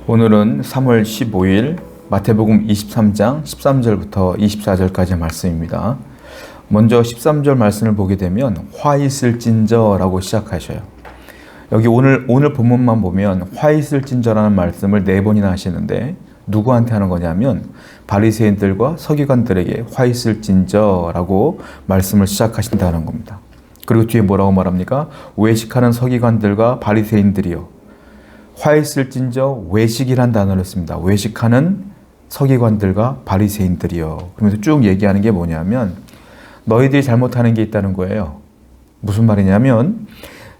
오늘은 3월 15일 마태복음 23장 13절부터 24절까지의 말씀입니다. 먼저 13절 말씀을 보게 되면 화 있을진저라고 시작하셔요. 여기 오늘 본문만 보면 화 있을진저라는 말씀을 4번이나 하시는데 누구한테 하는 거냐면 바리새인들과 서기관들에게 화 있을진저라고 말씀을 시작하신다는 겁니다. 그리고 뒤에 뭐라고 말합니까? 외식하는 서기관들과 바리새인들이요. 화 있을진저 외식이란 단어를 씁니다. 외식하는 서기관들과 바리새인들이요. 그러면서 쭉 얘기하는 게 뭐냐면 너희들이 잘못하는 게 있다는 거예요. 무슨 말이냐면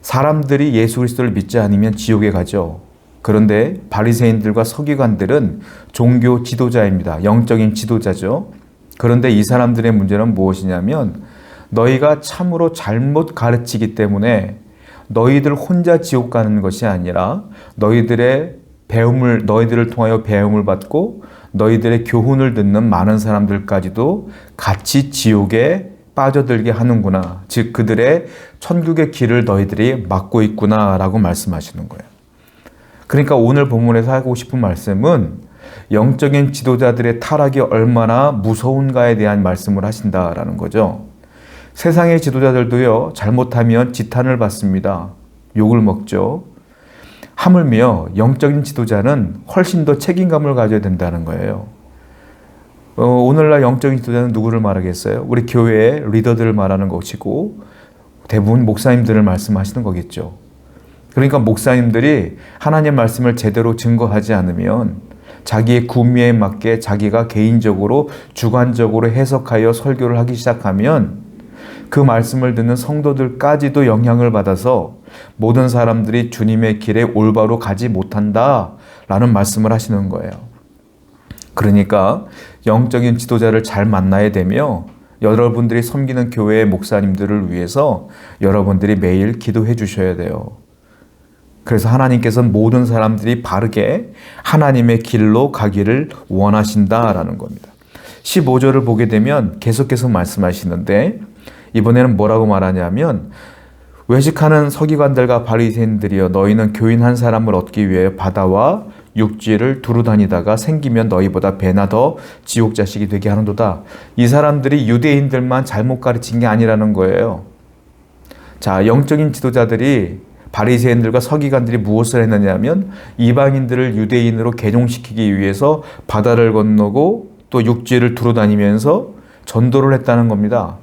사람들이 예수 그리스도를 믿지 않으면 지옥에 가죠. 그런데 바리새인들과 서기관들은 종교 지도자입니다. 영적인 지도자죠. 그런데 이 사람들의 문제는 무엇이냐면 너희가 참으로 잘못 가르치기 때문에 너희들 혼자 지옥 가는 것이 아니라 너희들을 통하여 배움을 받고 너희들의 교훈을 듣는 많은 사람들까지도 같이 지옥에 빠져들게 하는구나. 즉 그들의 천국의 길을 너희들이 막고 있구나 라고 말씀하시는 거예요. 그러니까 오늘 본문에서 하고 싶은 말씀은 영적인 지도자들의 타락이 얼마나 무서운가에 대한 말씀을 하신다라는 거죠. 세상의 지도자들도요, 잘못하면 지탄을 받습니다. 욕을 먹죠. 하물며 영적인 지도자는 훨씬 더 책임감을 가져야 된다는 거예요. 오늘날 영적인 지도자는 누구를 말하겠어요? 우리 교회의 리더들을 말하는 것이고 대부분 목사님들을 말씀하시는 거겠죠. 그러니까 목사님들이 하나님의 말씀을 제대로 증거하지 않으면 자기의 구미에 맞게 자기가 개인적으로 주관적으로 해석하여 설교를 하기 시작하면 그 말씀을 듣는 성도들까지도 영향을 받아서 모든 사람들이 주님의 길에 올바로 가지 못한다라는 말씀을 하시는 거예요. 그러니까 영적인 지도자를 잘 만나야 되며 여러분들이 섬기는 교회의 목사님들을 위해서 여러분들이 매일 기도해 주셔야 돼요. 그래서 하나님께서는 모든 사람들이 바르게 하나님의 길로 가기를 원하신다라는 겁니다. 15절을 보게 되면 계속해서 말씀하시는데 이번에는 뭐라고 말하냐면 외식하는 서기관들과 바리새인들이여 너희는 교인 한 사람을 얻기 위해 바다와 육지를 두루 다니다가 생기면 너희보다 배나 더 지옥 자식이 되게 하는도다. 이 사람들이 유대인들만 잘못 가르친 게 아니라는 거예요. 자, 영적인 지도자들이 바리새인들과 서기관들이 무엇을 했느냐면 이방인들을 유대인으로 개종시키기 위해서 바다를 건너고 또 육지를 두루 다니면서 전도를 했다는 겁니다.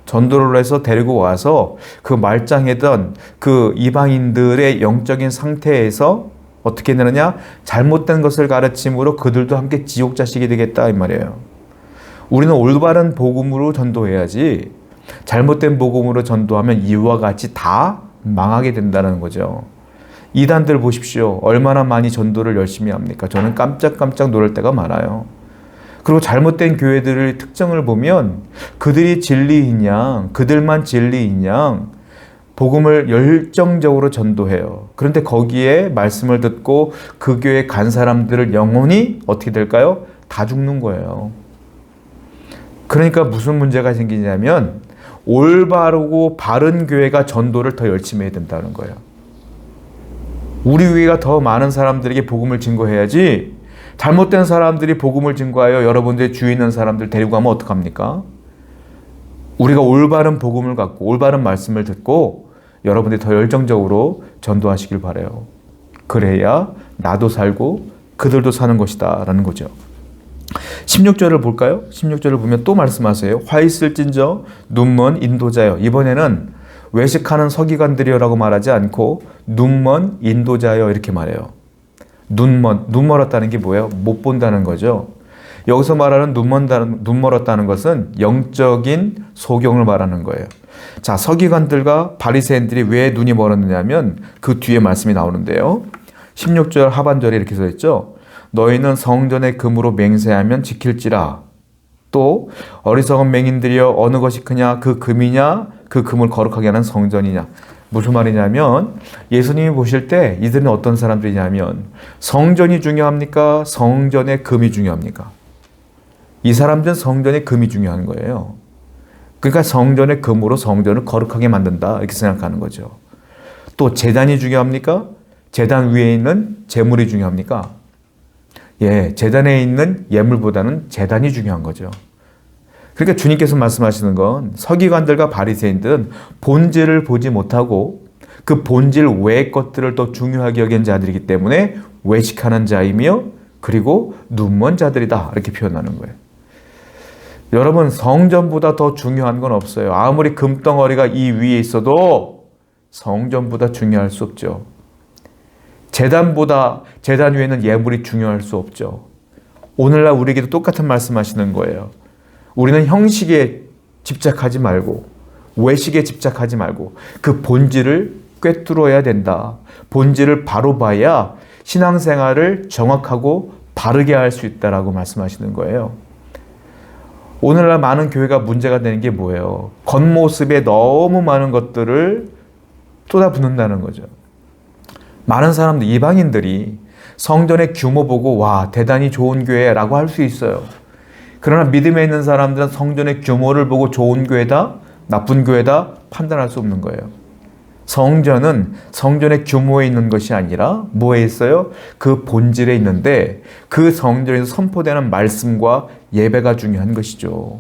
전도를 해서 데리고 와서 그 말짱했던 그 이방인들의 영적인 상태에서 어떻게 되느냐? 잘못된 것을 가르침으로 그들도 함께 지옥 자식이 되겠다 이 말이에요. 우리는 올바른 복음으로 전도해야지 잘못된 복음으로 전도하면 이와 같이 다 망하게 된다는 거죠. 이단들 보십시오. 얼마나 많이 전도를 열심히 합니까? 저는 깜짝깜짝 놀랄 때가 많아요. 그리고 잘못된 교회들의 특징을 보면 그들이 진리인 양, 그들만 진리인 양 복음을 열정적으로 전도해요. 그런데 거기에 말씀을 듣고 그 교회에 간 사람들을 영혼이 어떻게 될까요? 다 죽는 거예요. 그러니까 무슨 문제가 생기냐면 올바르고 바른 교회가 전도를 더 열심히 해야 된다는 거예요. 우리 교회가 더 많은 사람들에게 복음을 증거해야지 잘못된 사람들이 복음을 증거하여 여러분들의 주위에 있는 사람들 데리고 가면 어떡합니까? 우리가 올바른 복음을 갖고 올바른 말씀을 듣고 여러분들이 더 열정적으로 전도하시길 바라요. 그래야 나도 살고 그들도 사는 것이다 라는 거죠. 16절을 볼까요? 16절을 보면 또 말씀하세요. 화 있을진저 눈먼 인도자여. 이번에는 외식하는 서기관들이여라고 말하지 않고 눈먼 인도자여 이렇게 말해요. 눈 멀었다는 게 뭐예요? 못 본다는 거죠. 여기서 말하는 눈 멀었다는 것은 영적인 소경을 말하는 거예요. 자, 서기관들과 바리새인들이 왜 눈이 멀었느냐면 그 뒤에 말씀이 나오는데요. 16절 하반절에 이렇게 써 있죠. 너희는 성전의 금으로 맹세하면 지킬지라. 또 어리석은 맹인들이여 어느 것이 크냐? 그 금이냐? 그 금을 거룩하게 하는 성전이냐? 무슨 말이냐면 예수님이 보실 때 이들은 어떤 사람들이냐면 성전이 중요합니까? 성전의 금이 중요합니까? 이 사람들은 성전의 금이 중요한 거예요. 그러니까 성전의 금으로 성전을 거룩하게 만든다 이렇게 생각하는 거죠. 또 제단이 중요합니까? 제단 위에 있는 제물이 중요합니까? 제단에 있는 예물보다는 제단이 중요한 거죠. 그러니까 주님께서 말씀하시는 건 서기관들과 바리새인들은 본질을 보지 못하고 그 본질 외의 것들을 더 중요하게 여긴 자들이기 때문에 외식하는 자이며 그리고 눈먼 자들이다 이렇게 표현하는 거예요. 여러분, 성전보다 더 중요한 건 없어요. 아무리 금덩어리가 이 위에 있어도 성전보다 중요할 수 없죠. 제단 위에는 예물이 중요할 수 없죠. 오늘날 우리에게도 똑같은 말씀하시는 거예요. 우리는 형식에 집착하지 말고 외식에 집착하지 말고 그 본질을 꿰뚫어야 된다. 본질을 바로 봐야 신앙생활을 정확하고 바르게 할 수 있다라고 말씀하시는 거예요. 오늘날 많은 교회가 문제가 되는 게 뭐예요? 겉모습에 너무 많은 것들을 쏟아붓는다는 거죠. 많은 사람들, 이방인들이 성전의 규모 보고 와, 대단히 좋은 교회라고 할 수 있어요. 그러나 믿음에 있는 사람들은 성전의 규모를 보고 좋은 교회다, 나쁜 교회다 판단할 수 없는 거예요. 성전은 성전의 규모에 있는 것이 아니라 뭐에 있어요? 그 본질에 있는데 그 성전에서 선포되는 말씀과 예배가 중요한 것이죠.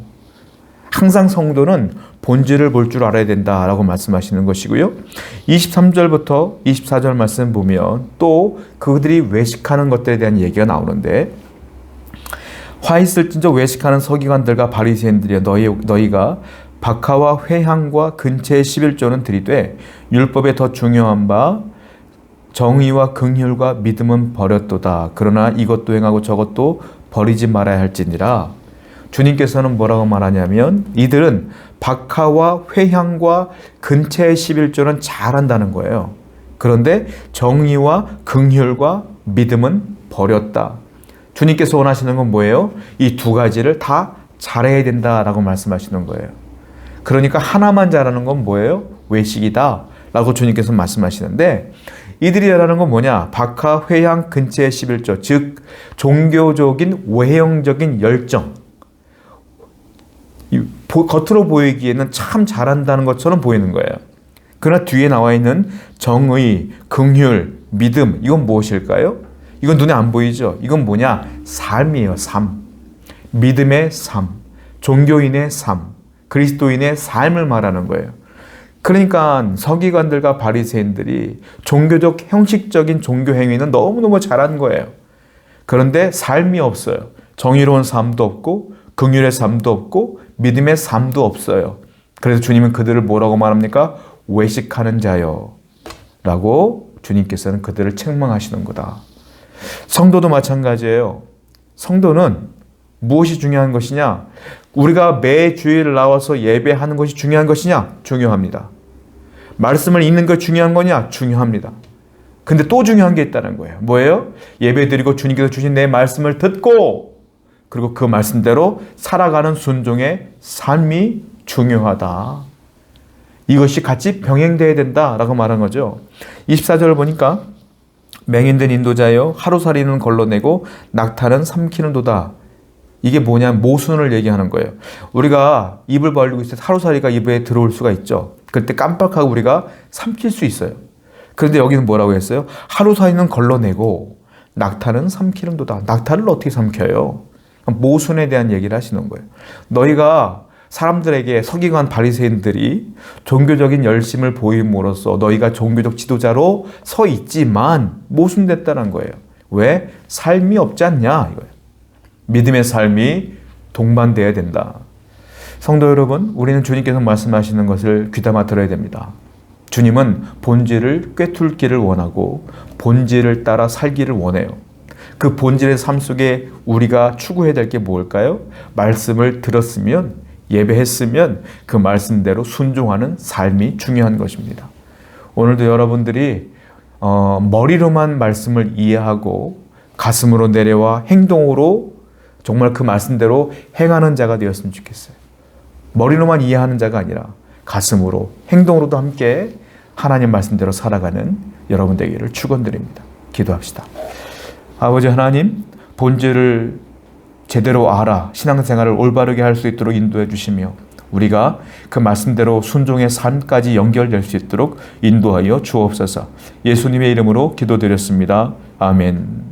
항상 성도는 본질을 볼 줄 알아야 된다라고 말씀하시는 것이고요. 23절부터 24절 말씀 보면 또 그들이 외식하는 것들에 대한 얘기가 나오는데 화 있을진저 외식하는 서기관들과 바리새인들이여 너희가 박하와 회향과 근체의 11조는 들이되 율법에 더 중요한 바 정의와 긍휼과 믿음은 버렸도다. 그러나 이것도 행하고 저것도 버리지 말아야 할지니라. 주님께서는 뭐라고 말하냐면 이들은 박하와 회향과 근체의 11조는 잘한다는 거예요. 그런데 정의와 긍휼과 믿음은 버렸다. 주님께서 원하시는 건 뭐예요? 이 두 가지를 다 잘해야 된다라고 말씀하시는 거예요. 그러니까 하나만 잘하는 건 뭐예요? 외식이다 라고 주님께서 말씀하시는데 이들이 잘하는 건 뭐냐? 박하, 회향, 근체의 11조 즉 종교적인 외형적인 열정, 겉으로 보이기에는 참 잘한다는 것처럼 보이는 거예요. 그러나 뒤에 나와 있는 정의, 긍휼, 믿음 이건 무엇일까요? 이건 눈에 안 보이죠? 이건 뭐냐? 삶이에요. 삶. 믿음의 삶, 종교인의 삶, 그리스도인의 삶을 말하는 거예요. 그러니까 서기관들과 바리새인들이 종교적 형식적인 종교 행위는 너무너무 잘한 거예요. 그런데 삶이 없어요. 정의로운 삶도 없고 긍휼의 삶도 없고 믿음의 삶도 없어요. 그래서 주님은 그들을 뭐라고 말합니까? 외식하는 자요 라고 주님께서는 그들을 책망하시는 거다. 성도도 마찬가지예요. 성도는 무엇이 중요한 것이냐? 우리가 매 주일 나와서 예배하는 것이 중요한 것이냐? 중요합니다. 말씀을 읽는 것 중요한 거냐? 중요합니다. 근데 또 중요한 게 있다는 거예요. 뭐예요? 예배 드리고 주님께서 주신 내 말씀을 듣고 그리고 그 말씀대로 살아가는 순종의 삶이 중요하다. 이것이 같이 병행돼야 된다라고 말한 거죠. 24절을 보니까 맹인된 인도자여 하루살이는 걸러내고 낙타는 삼키는도다. 이게 뭐냐? 모순을 얘기하는 거예요. 우리가 입을 벌리고 있을 때 하루살이가 입에 들어올 수가 있죠. 그때 깜빡하고 우리가 삼킬 수 있어요. 그런데 여기는 뭐라고 했어요? 하루살이는 걸러내고 낙타는 삼키는도다. 낙타를 어떻게 삼켜요? 모순에 대한 얘기를 하시는 거예요. 너희가 사람들에게 서기관 바리새인들이 종교적인 열심을 보임으로써 너희가 종교적 지도자로 서 있지만 모순됐다는 거예요. 왜? 삶이 없지 않냐 이거예요. 믿음의 삶이 동반돼야 된다. 성도 여러분, 우리는 주님께서 말씀하시는 것을 귀담아 들어야 됩니다. 주님은 본질을 꿰뚫기를 원하고 본질을 따라 살기를 원해요. 그 본질의 삶 속에 우리가 추구해야 될 게 뭘까요? 말씀을 들었으면, 예배했으면 그 말씀대로 순종하는 삶이 중요한 것입니다. 오늘도 여러분들이 머리로만 말씀을 이해하고 가슴으로 내려와 행동으로 정말 그 말씀대로 행하는 자가 되었으면 좋겠어요. 머리로만 이해하는 자가 아니라 가슴으로, 행동으로도 함께 하나님 말씀대로 살아가는 여러분 되기를 축원드립니다. 기도합시다. 아버지 하나님, 본질을 제대로 알아 신앙생활을 올바르게 할 수 있도록 인도해 주시며 우리가 그 말씀대로 순종의 삶까지 연결될 수 있도록 인도하여 주옵소서. 예수님의 이름으로 기도드렸습니다. 아멘.